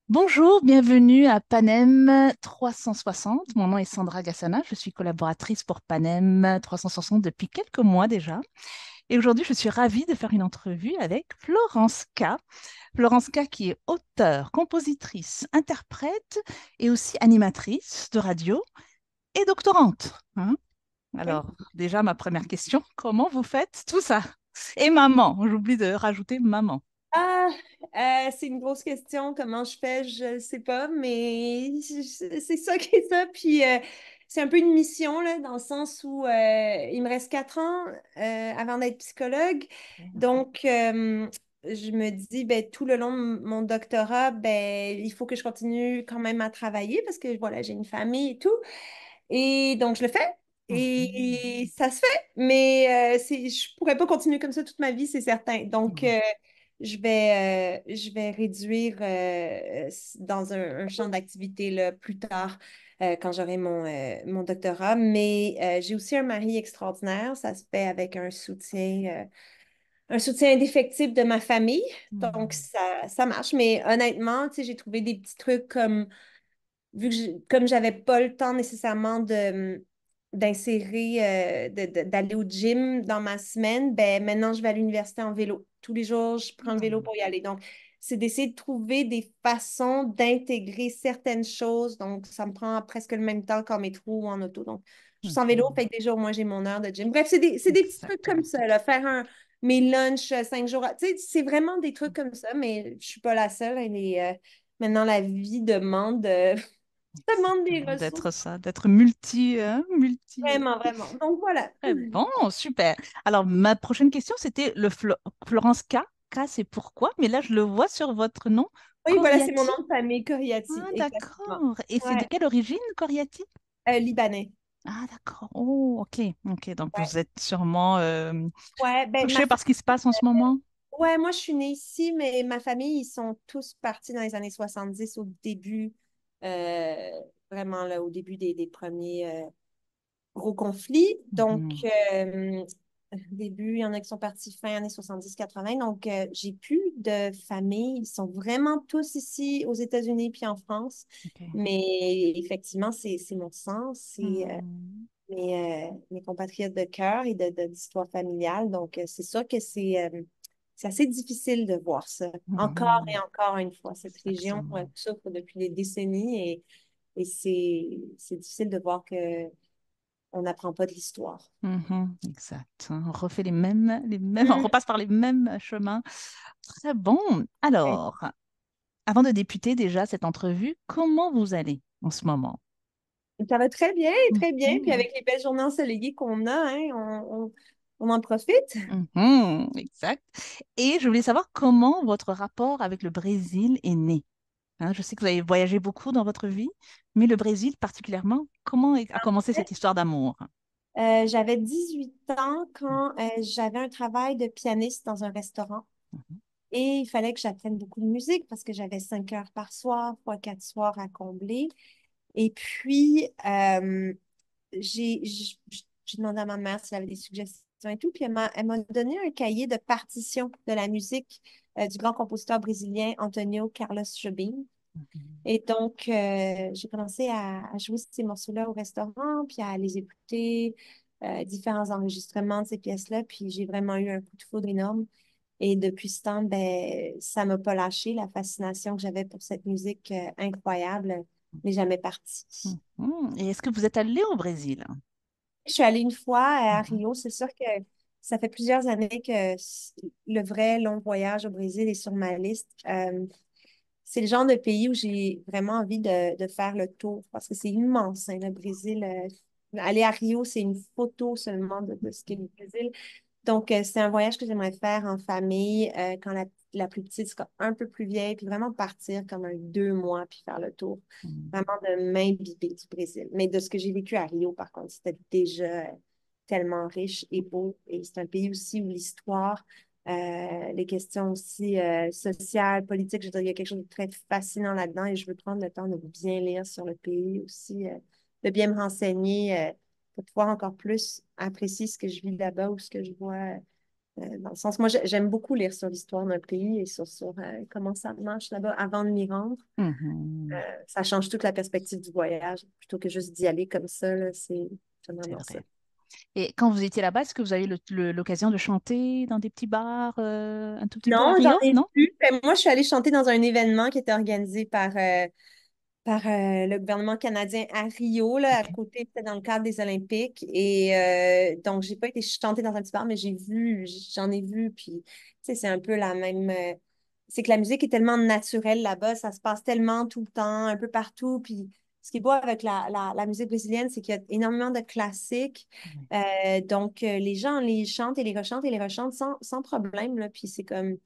Bonjour, bienvenue à Panem 360. Mon nom est Sandra Gassana, je suis collaboratrice pour Panem 360 depuis quelques mois déjà. Et aujourd'hui, je suis ravie de faire une entrevue avec Florence K. Florence K qui est auteure, compositrice, interprète et aussi animatrice de radio et doctorante, hein. Oui. Alors, déjà, ma première question, comment vous faites tout ça? Et maman, j'oublie de rajouter maman. Ah, c'est une grosse question. Comment je fais, je ne sais pas, mais c'est ça qui est ça. Puis c'est un peu une mission, là, dans le sens où il me reste 4 ans avant d'être psychologue. Donc, je me dis, ben, tout le long de mon doctorat, ben, il faut que je continue quand même à travailler parce que voilà, j'ai une famille et tout. Et donc, je le fais. Mhm. Et ça se fait, mais je pourrais pas continuer comme ça toute ma vie, c'est certain. Donc, Mhm. je vais réduire dans un champ d'activité là, plus tard quand j'aurai mon doctorat. Mais j'ai aussi un mari extraordinaire. Ça se fait avec un soutien indéfectible de ma famille. Donc, Mhm. ça marche. Mais honnêtement, tu sais, j'ai trouvé des petits trucs comme vu que comme j'avais pas le temps nécessairement d'insérer, d'aller au gym dans ma semaine, ben maintenant je vais à l'université en vélo. Tous les jours, je prends le vélo pour y aller. Donc, c'est d'essayer de trouver des façons d'intégrer certaines choses. Donc, ça me prend presque le même temps qu'en métro ou en auto. Donc, je suis en vélo, Mhm. fait que déjà, au moins, j'ai mon heure de gym. Bref, c'est des petits trucs comme Exactement. ça, là. Mes lunchs 5 jours. Tu sais, c'est vraiment des trucs comme ça, mais je suis pas la seule. Maintenant, la vie demande, demande des Exactement, ressources. d'être ça, d'être multi, hein, multi. Vraiment, vraiment. Donc voilà. Très bon, super. Alors, ma prochaine question, c'était Florence K. K, c'est pourquoi, mais là, je le vois sur votre nom, Oui, voilà, c'est mon Coriati. nom de famille, Ah, Coriati, exactement. d'accord. Et c'est de Ouais, quelle origine, Coriati? Libanais. Ah, d'accord. Oh, ok. Ok, donc Ouais. vous êtes sûrement Ouais, ben touché par ce qui se passe en ce moment. ouais, moi je suis née ici, mais ma famille, ils sont tous partis dans les années 70 au début, euh, vraiment là, au début des premiers gros conflits. Donc, Mhm. début, il y en a qui sont partis fin années 70-80. Donc, j'ai plus de famille. Ils sont vraiment tous ici aux États-Unis puis en France. Ok. Mais effectivement, c'est mon sens. C'est Mhm. mes compatriotes de cœur et d'histoire familiale. Donc, c'est sûr que c'est assez difficile de voir ça. Encore et Mhm. encore une fois, cette région Exactement. souffre depuis des décennies et c'est difficile de voir que on n'apprend pas de l'histoire. Mhm. Exact. On refait on Hmm. repasse par les mêmes chemins. Très bon. Alors, avant de débuter déjà cette entrevue, comment vous allez en ce moment? Ça va très bien, très bien. Puis Mhm. avec les belles journées ensoleillées qu'on a, hein, on en profite. Mhm. Exact. Et je voulais savoir comment votre rapport avec le Brésil est né. Hein, je sais que vous avez voyagé beaucoup dans votre vie, mais le Brésil particulièrement, comment a commencé cette histoire d'amour? J'avais 18 ans quand j'avais un travail de pianiste dans un restaurant Mhm. et il fallait que j'apprenne beaucoup de musique parce que j'avais 5 heures par soir, fois 4 soirs à combler. Et puis, j'ai demandé à ma mère si elle avait des suggestions et tout, puis elle m'a donné un cahier de partition de la musique du grand compositeur brésilien Antonio Carlos Jobim. Mhm. Et donc, j'ai commencé à jouer ces morceaux-là au restaurant, puis à les écouter, différents enregistrements de ces pièces-là, puis j'ai vraiment eu un coup de foudre énorme. Et depuis ce temps, ben, ça m'a pas lâché, la fascination que j'avais pour cette musique incroyable n'est jamais partie. Mhm. Et est-ce que vous êtes allé au Brésil? Je suis allée une fois à Mhm. Rio. C'est sûr que ça fait plusieurs années que le vrai long voyage au Brésil est sur ma liste. C'est le genre de pays où j'ai vraiment envie de faire le tour parce que c'est immense, hein, le Brésil. Aller à Rio, c'est une photo seulement de ce qu'est le Brésil. Donc, c'est un voyage que j'aimerais faire en famille quand la plus petite sera un peu plus vieille, puis vraiment partir comme 2 mois, puis faire le tour. Mhm. Vraiment de m'imbiber du Brésil. Mais de ce que j'ai vécu à Rio, par contre, c'était déjà tellement riche et beau. Et c'est un pays aussi où l'histoire, les questions aussi sociales, politiques, je veux dire, il y a quelque chose de très fascinant là-dedans et je veux prendre le temps de bien lire sur le pays aussi, de bien me renseigner pour pouvoir encore plus apprécier ce que je vis là-bas ou ce que je vois Dans le sens, moi, j'aime beaucoup lire sur l'histoire d'un pays et sur comment ça marche là-bas avant de m'y rendre. Mhm. Ça change toute la perspective du voyage. Plutôt que juste d'y aller comme ça, là, c'est C'est vraiment ça. vrai. Et quand vous étiez là-bas, est-ce que vous avez l'occasion de chanter dans des petits bars un tout petit peu à Non, j'en Rio? ai Non? vu. Moi, je suis allée chanter dans un événement qui était organisé par le gouvernement canadien à Rio, là, à OK. côté, c'était dans le cadre des Olympiques. Et donc, j'ai pas été chanter dans un petit bar, mais j'en ai vu. Puis, tu sais, c'est un peu la même. C'est que la musique est tellement naturelle là-bas, ça se passe tellement tout le temps, un peu partout. Puis, ce qui est beau avec la musique brésilienne, c'est qu'il y a énormément de classiques. Ouais. Donc, les gens les chantent et les rechantent sans problème, là. Puis, c'est comme.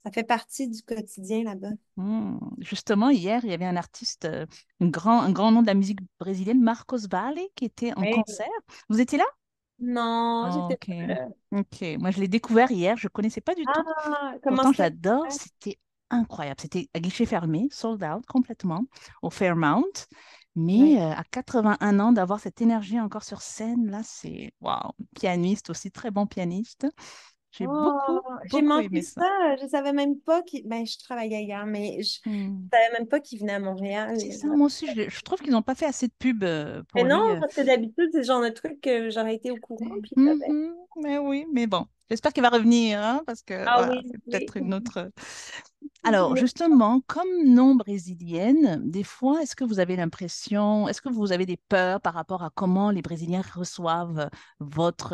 Ça fait partie du quotidien là-bas. Justement, hier, il y avait un artiste, un grand nom de la musique brésilienne, Marcos Valle, qui était en Oui. concert. Vous étiez là? Non, Oh, j'étais OK. pas là. OK. Moi, je l'ai découvert hier. Je ne connaissais pas du tout. Ah, comment Pourtant, c'était? j'adore. C'était incroyable. C'était à guichet fermé, sold out complètement, au Fairmount. Mais Ouais. à 81 ans, d'avoir cette énergie encore sur scène, là, c'est waouh. Pianiste aussi, très bon pianiste. J'ai Oh, j'ai beaucoup manqué aimé ça. ça. Je savais même pas qu'il. Ben, je travaillais hier, mais je Hmm. savais même pas qu'il venait à C'est Montréal. ça, moi aussi, je trouve qu'ils n'ont pas fait assez de pub Mais pour non, lui. parce que d'habitude, c'est le genre de truc que j'aurais été au courant, puis j'avais. Mhm, mais oui, mais bon, j'espère qu'il va revenir, hein, parce que Ah voilà, oui, c'est oui. peut-être une autre. Alors, justement, comme non brésilienne, des fois, est-ce que vous avez l'impression, est-ce que vous avez des peurs par rapport à comment les Brésiliens reçoivent votre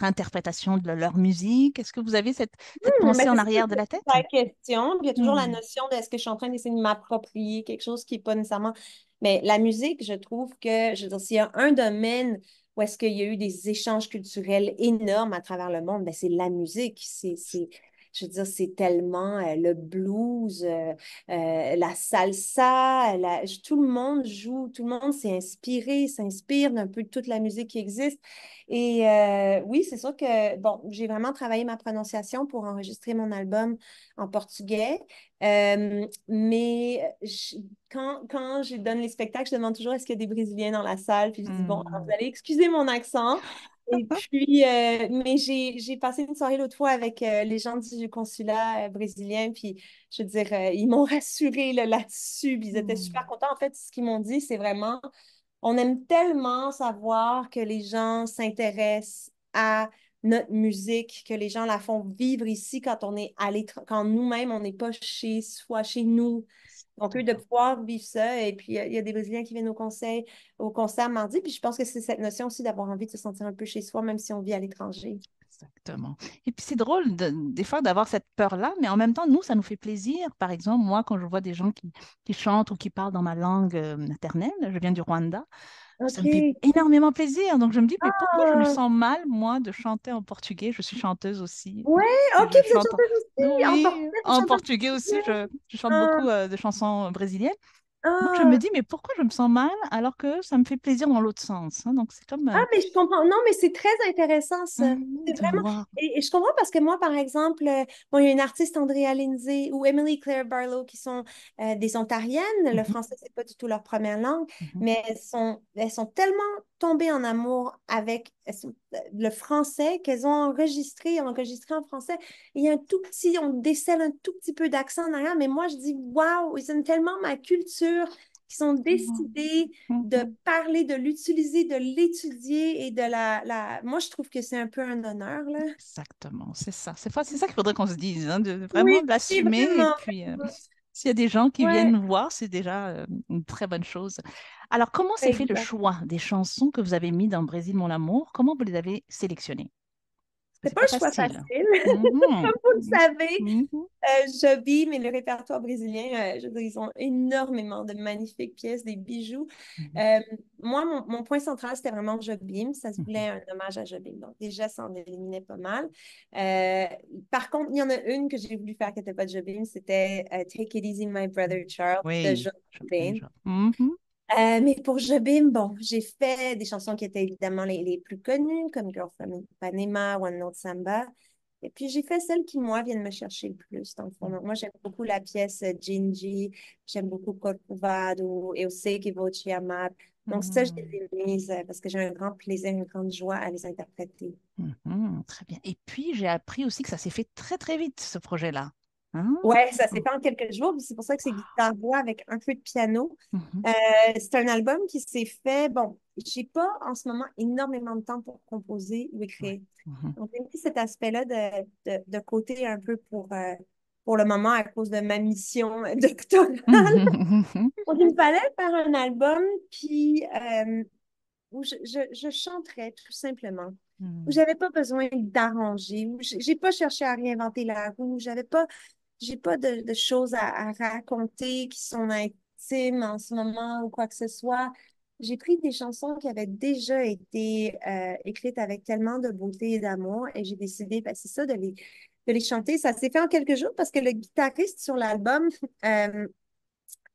interprétation de leur musique? Est-ce que vous avez cette Ben, pensée en c'est ça, arrière de c'est la tête? la question. Puis il y a toujours la Hmm. notion de est-ce que je suis en train d'essayer de m'approprier quelque chose qui n'est pas nécessairement. Mais la musique, je trouve que, je veux dire, s'il y a un domaine où est-ce qu'il y a eu des échanges culturels énormes à travers le monde, ben, c'est la musique. Je veux dire, c'est tellement le blues, la salsa, tout le monde joue, tout le monde s'est inspiré, s'inspire d'un peu de toute la musique qui existe. Et oui, c'est sûr que, bon, j'ai vraiment travaillé ma prononciation pour enregistrer mon album en portugais. Mais quand je donne les spectacles, je demande toujours est-ce qu'il y a des Brésiliens dans la salle. Puis je dis, bon, alors vous Hmm. allez excuser mon accent. Et puis, mais j'ai passé une soirée l'autre fois avec les gens du consulat brésilien. Puis, je veux dire, ils m'ont rassuré là-dessus. Puis ils étaient super Hmm. contents. En fait, ce qu'ils m'ont dit, c'est vraiment on aime tellement savoir que les gens s'intéressent à notre musique, que les gens la font vivre ici quand on est quand nous-mêmes, on n'est pas chez soi, chez nous. Donc, eux, de Exactement. pouvoir vivre ça. Et puis, il y a des Brésiliens qui viennent au concert mardi. Puis, je pense que c'est cette notion aussi d'avoir envie de se sentir un peu chez soi, même si on vit à l'étranger. Exactement. Et puis c'est drôle des fois d'avoir cette peur-là, mais en même temps, nous, ça nous fait plaisir. Par exemple, moi, quand je vois des gens qui chantent ou qui parlent dans ma langue maternelle, je viens du Rwanda, ça me fait OK. énormément plaisir. Donc je me dis, mais pourquoi je me Ah, sens mal, moi, de chanter en portugais? Je suis chanteuse aussi. ouais, Et OK, je vous êtes chante chanteuse aussi. En Oui, portugais, vous en chantez en portugais aussi, portugais. je chante Ah, beaucoup de chansons brésiliennes. Donc je me ah. dis, mais pourquoi je me sens mal alors que ça me fait plaisir dans l'autre sens, hein. Donc c'est comme Ah, mais je comprends. Non, mais c'est très intéressant, ça. C'est de vraiment. voir. Et je comprends parce que moi, par exemple, bon, il y a une artiste, Andrea Lindsay ou Emily Claire Barlow, qui sont des Ontariennes. Le Mhm, français, c'est pas du tout leur première langue, mhm. mais elles sont tellement tombées en amour avec le français qu'elles ont enregistré en français. Il y a un tout petit, on décèle un tout petit peu d'accent en arrière, mais moi, je dis, waouh, ils aiment tellement ma culture qu'ils ont décidé de Mhm. parler, de l'utiliser, de l'étudier et de Moi, je trouve que c'est un peu un honneur, là. Exactement, c'est ça. C'est ça qu'il faudrait qu'on se dise, hein, de Oui, vraiment l'assumer. Et vraiment. puis, s'il y a des gens qui Ouais, viennent voir, c'est déjà une très bonne chose. Alors, comment s'est fait le exact. choix des chansons que vous avez mis dans Brésil, mon amour? Comment vous les avez sélectionnées? Parce que C'est c'est pas pas un choix facile. facile. Mhm. Comme vous le savez, Mhm. Joby, mais le répertoire brésilien, je veux dire, ils ont énormément de magnifiques pièces, des bijoux. Mhm. Euh, Moi, mon point central, c'était vraiment Jobim. Ça se Mhm. voulait un hommage à Jobim. Donc, déjà, ça en éliminait pas mal. Euh, Par contre, il y en a une que j'ai voulu faire qui n'était pas de Jobim. C'était Take It Easy, My Brother Charles de Oui, John je connais Bain. déjà. Mhm. Mais pour Jobim, bon, j'ai fait des chansons qui étaient évidemment les plus connues, comme Girl from Ipanema, One Note Samba. Et puis, j'ai fait celles qui, moi, viennent me chercher le plus, dans le fond. Donc, moi, j'aime beaucoup la pièce Gingy, j'aime beaucoup Corcovado, Eu sei que vou te amar. Donc, ça, je les Mhm. ai mises parce que j'ai un grand plaisir, une grande joie à les interpréter. Très bien. Et puis, j'ai appris aussi que ça s'est fait très, très vite, ce projet-là. Hein? Ouais, ça s'est fait en quelques jours, puis c'est pour ça que c'est guitare-voix avec un peu de piano. Mhm, C'est un album qui s'est fait. Bon, j'ai pas en ce moment énormément de temps pour composer ou ouais. écrire. Mhm. Donc, j'ai mis cet aspect-là de côté un peu pour le moment à cause de ma mission doctorale. Donc, il me fallait faire un album où je chanterais tout simplement, où Mhm. j'avais pas besoin d'arranger, où j'ai pas cherché à réinventer la roue, j'ai pas de choses à raconter qui sont intimes en ce moment ou quoi que ce soit. J'ai pris des chansons qui avaient déjà été écrites avec tellement de beauté et d'amour et j'ai décidé, ben, c'est ça, de les chanter. Ça s'est fait en quelques jours parce que le guitariste sur l'album, euh,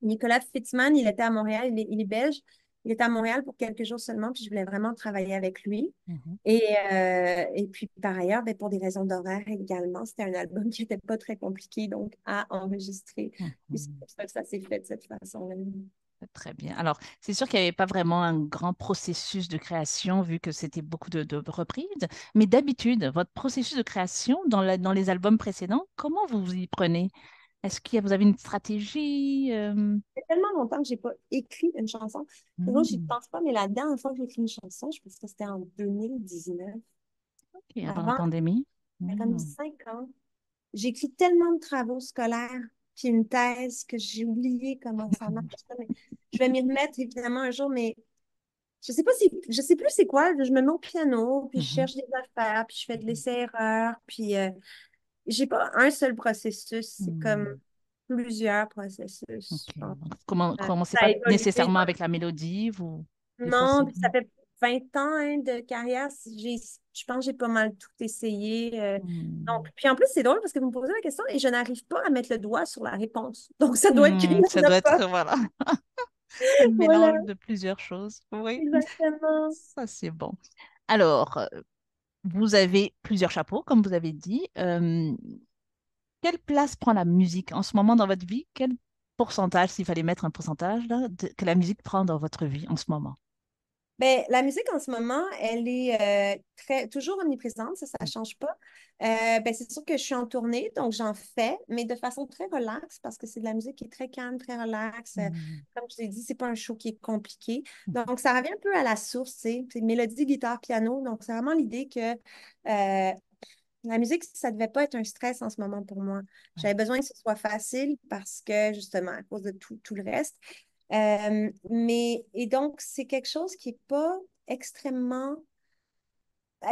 Nicolas Fitzman, il était à Montréal, il est belge. Il était à Montréal pour quelques jours seulement, puis je voulais vraiment travailler avec lui. Mhm. Et puis, par ailleurs, ben, pour des raisons d'horaire également, c'était un album qui n'était pas très compliqué, donc à enregistrer. Puis c'est Mhm. pour ça que ça s'est fait de cette façon-là. Très bien. Alors, c'est sûr qu'il n'y avait pas vraiment un grand processus de création vu que c'était beaucoup de reprises, mais d'habitude, votre processus de création dans les albums précédents, comment vous vous y prenez? Est-ce que vous avez une stratégie? Ça fait tellement longtemps que j'ai pas écrit une chanson. Sinon, j'y Hmm, pense pas, mais la dernière fois que j'ai écrit une chanson, je pense que c'était en 2019. ok, avant la Avant, pandémie. il y a comme Hmm, 5 ans. J'ai écrit tellement de travaux scolaires, puis une thèse que j'ai oublié comment ça marche. Mais je vais m'y remettre évidemment un jour, mais je sais plus c'est quoi. Je me mets au piano, puis je mhm, cherche des affaires, puis je fais de l'essai-erreur, puis j'ai pas un seul processus, c'est comme hmm. plusieurs Ok. processus. Donc, commencez Ça a pas évolué. nécessairement avec la mélodie, vous, des fois Non, c'est. puis ça fait 20 ans hein, de carrière. Je pense que j'ai pas mal tout essayé. Donc, Hmm. puis en plus, c'est drôle parce que vous me posez la question et je n'arrive pas à mettre le doigt sur la réponse. Donc, ça doit être qu'il y Ça en a doit pas. être, voilà, un Voilà, mélange de plusieurs choses. Oui, exactement. ça c'est bon. Alors, vous avez plusieurs chapeaux, comme vous avez dit. Quelle place prend la musique en ce moment dans votre vie? Quel pourcentage, s'il fallait mettre un pourcentage là, que la musique prend dans votre vie en ce moment? Ben, la musique en ce moment, elle est toujours omniprésente, ça ne change pas. Ben, c'est sûr que je suis en tournée, donc j'en fais, mais de façon très relaxe parce que c'est de la musique qui est très calme, très relaxe. Hmm, Comme je l'ai dit, c'est pas un show qui est compliqué. hmm, Donc, ça revient un peu à la source, tu sais. C'est mélodie, guitare, piano. Donc, c'est vraiment l'idée que la musique, ça ne devait pas être un stress en ce moment pour moi. ouais. J'avais besoin que ce soit facile parce que, justement, à cause de tout le reste. Et donc, c'est quelque chose qui n'est pas extrêmement.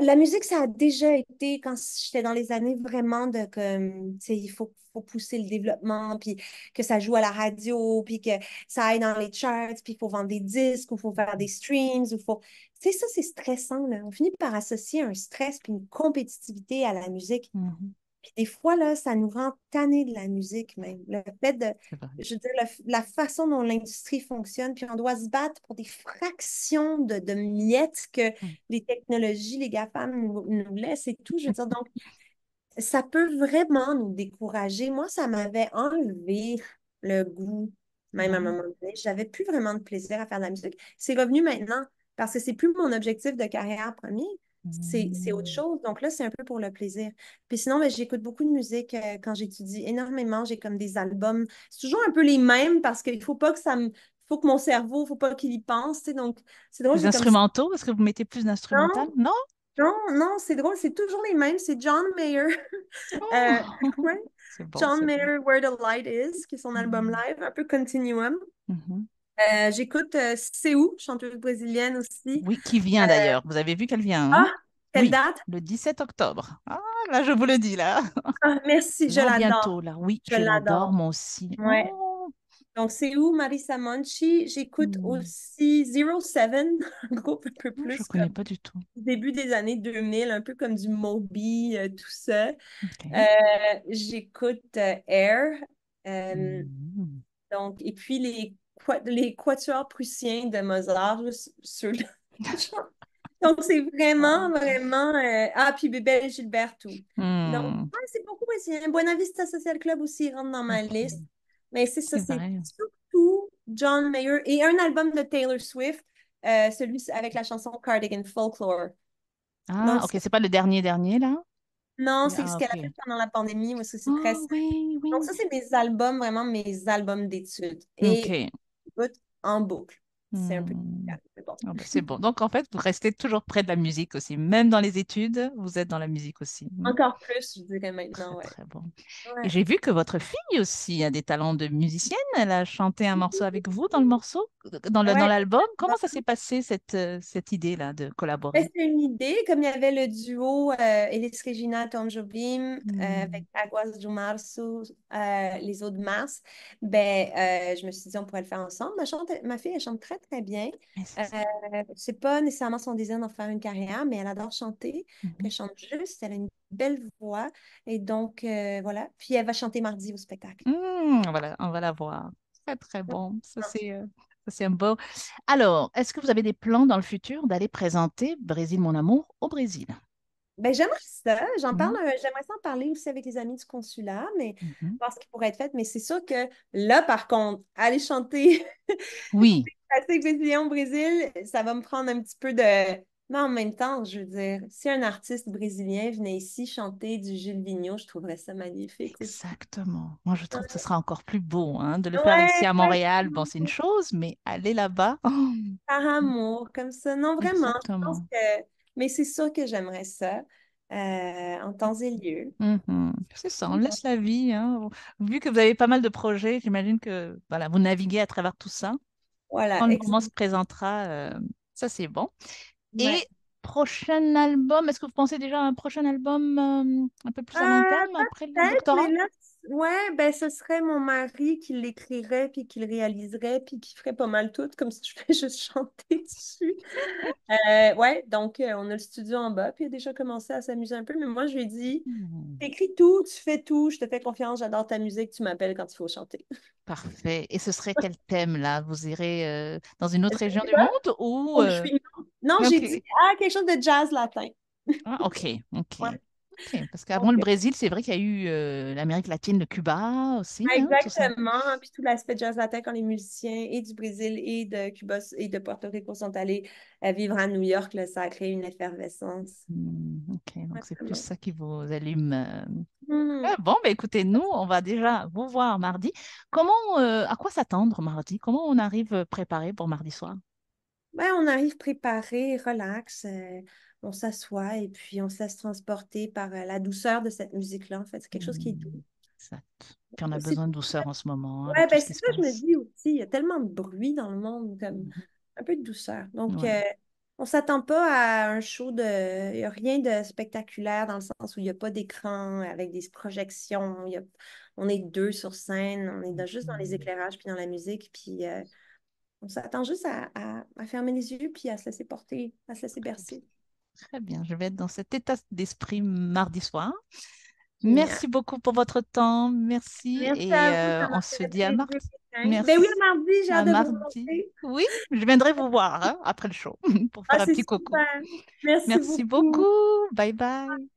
La musique, ça a déjà été, quand j'étais dans les années vraiment de comme, tu sais, faut pousser le développement, puis que ça joue à la radio, puis que ça aille dans les charts, puis il faut vendre des disques, ou il faut faire des streams, ou faut. Tu sais, ça, c'est stressant, là. On finit par associer un stress puis une compétitivité à la musique. Mhm, Puis des fois, là, ça nous rend tannés de la musique même. Le fait de, c'est vrai. je veux dire, la façon dont l'industrie fonctionne, puis on doit se battre pour des fractions de miettes que Hmm. les technologies, les GAFAM nous laissent et tout. Je veux dire, donc, ça peut vraiment nous décourager. Moi, ça m'avait enlevé le goût, même à un Ouais. moment donné. J'avais plus vraiment de plaisir à faire de la musique. C'est revenu maintenant parce que c'est plus mon objectif de carrière premier. C'est autre Hmm. chose. Donc là, c'est un peu pour le plaisir. Puis sinon, ben, j'écoute beaucoup de musique quand j'étudie énormément. J'ai comme des albums. C'est toujours un peu les mêmes parce qu'il faut pas que ça me. Faut que mon cerveau, faut pas qu'il y pense. Tu sais. Donc, c'est drôle, Plus j'ai comme. instrumentaux? Est-ce que vous mettez plus d'instrumental? Non, Non? non, non, c'est drôle, c'est toujours les mêmes. C'est John Mayer. Oh! Euh, ouais. C'est bon, John c'est bon. Mayer, Where the Light Is, qui est son album Mhm, live, un peu continuum. mhm. J'écoute Seu, chanteuse brésilienne aussi. Oui, qui vient d'ailleurs. Vous avez vu qu'elle vient, hein? Ah, quelle Oui, date? le 17 octobre. Ah, là, je vous le dis, là. Ah, merci, je Là, l'adore. bientôt, là. Oui, Je je l'adore, l'adore. moi aussi. Ouais. Oh! Donc, Seu, Marisa Monchi. J'écoute Hmm. aussi Zero Seven, un groupe un peu Oh, je plus connais comme pas du tout. début des années 2000, un peu comme du Moby, tout ça. OK. J'écoute Air. Euh, Hmm. Donc, et puis les quatuors prussiens de Mozart, là, ceux-là. Donc, c'est vraiment, Ah. vraiment. Ah, puis Bébé Gilbert, tout. Donc, Hmm. ouais, c'est beaucoup brésilien. Buena Vista Social Club aussi rentre dans ma OK. liste. Mais c'est ça, C'est c'est vrai. surtout John Mayer et un album de Taylor Swift, celui avec la chanson Cardigan Folklore. Ah, Donc, ok, c'est pas le dernier dernier là? non, c'est ce Ah, qu'elle ok. a fait pendant la pandémie, parce que c'est très Oh simple. oui, Donc, oui. ça, c'est mes albums, vraiment mes albums d'études. Et Ok. écoute, en boucle. C'est un peu Hmm. mais bon. Ah bah, c'est bon. Donc en fait, vous restez toujours près de la musique aussi. Même dans les études, vous êtes dans la musique aussi. Hmm. Encore plus, je dirais Très, maintenant, ouais. très bon. Et Ouais. j'ai vu que votre fille aussi a des talents de musicienne. Elle a chanté un morceau avec vous dans le morceau, dans Ouais. l'album. Comment ça s'est passé, cette idée-là de Ben, collaborer? c'était une idée, comme il y avait le duo Elis Regina Tom Jobim Hmm. avec Aguas do Março, les eaux de mars, ben, je me suis dit on pourrait le faire ensemble. Ma fille, elle chante très très bien. Mais c'est Euh, ça. c'est pas nécessairement son désir d'en faire une carrière, mais elle adore chanter. Puis Mhm. elle chante juste, elle a une belle voix. Et donc, voilà. Puis elle va chanter mardi au spectacle. Voilà, on va la voir. Très, très bon. Ça, c'est un beau. Alors, est-ce que vous avez des plans dans le futur d'aller présenter Brésil, mon amour au Brésil? Ben, j'aimerais ça. Mhm. J'aimerais ça en parler aussi avec les amis du consulat, mais Mhm. voir ce qui pourrait être fait. Mais c'est sûr que là, par contre, aller chanter Oui, assez brésilien au Brésil, ça va me prendre un petit peu de. Mais en même temps, je veux dire, si un artiste brésilien venait ici chanter du Gilles Vigneault, je trouverais ça magnifique aussi. exactement. Moi, je trouve que ce Ouais, sera encore plus beau, hein, de le faire ici ouais, à Montréal. Bon, c'est une exactement. chose, mais aller là-bas, Par amour, comme ça. Non, vraiment, je pense exactement. que. Mais c'est sûr que j'aimerais ça en temps et lieu. Mhm. C'est ça, on laisse la vie, hein. Vu que vous avez pas mal de projets, j'imagine que voilà, vous naviguez à travers tout ça. Voilà, Quand le moment se exactement. présentera, ça c'est bon. Et prochain album, est-ce que vous pensez déjà à un prochain album un peu plus à long terme après le Peut-être, doctorat? mais là, ouais, ben ce serait mon mari qui l'écrirait, puis qui le réaliserait, puis qui ferait pas mal tout, comme si je fais juste chanter dessus. Ouais, donc on a le studio en bas, puis il a déjà commencé à s'amuser un peu, mais moi, je lui ai dit, Hmm, t'écris tout, tu fais tout, je te fais confiance, j'adore ta musique, tu m'appelles quand il faut chanter. parfait. Et ce serait quel thème là? Vous irez dans une autre Je région sais du pas, monde ou faut que je finisse. Non, j'ai dit, Ok. quelque chose de jazz latin. Ah, ok, ok. Ouais. Ok, parce Donc, qu'avant le Brésil, c'est vrai qu'il y a eu l'Amérique latine, le Cuba aussi, hein, tout ça. exactement. Puis tout l'aspect jazz latin quand les musiciens et du Brésil et de Cuba et de Porto Rico sont allés vivre à New York, là, ça a créé une effervescence. Ok, donc c'est plus Exactement. ça qui vous allume. Hmm. Ah, bon, bah, écoutez, nous, on va déjà vous voir mardi. À quoi s'attendre mardi? Comment on arrive préparé pour mardi soir? Ben, on arrive préparé, relax, on s'assoit et puis on se laisse transporter par la douceur de cette musique-là. En fait, c'est quelque chose qui est doux. Exact. Puis on a C'est besoin de douceur en ce moment, hein, avec Ouais, tout ben ce qui c'est se ça, je me passe. dis aussi. Il y a tellement de bruit dans le monde, comme Mhm. un peu de douceur. Donc, Ouais. on s'attend pas à un show de. Il n'y a rien de spectaculaire dans le sens où il n'y a pas d'écran avec des projections. On est deux sur scène, on est juste dans les Mhm. éclairages puis dans la musique. Puis on s'attend juste à fermer les yeux puis à se laisser porter, à se laisser Très bien. bercer. Très bien. Je vais être dans cet état d'esprit mardi soir. Génial. Merci beaucoup pour votre temps. Merci. Merci Et à vous, ça m'a on se fait dit à plaisir. mardi. Hein. Ben oui, Merci. à mardi, j'ai À hâte de vous mardi. rencontrer. Oui, je viendrai vous voir hein, après le show pour Ah, faire un c'est petit coucou. super. Merci Merci beaucoup. beaucoup. Bye bye.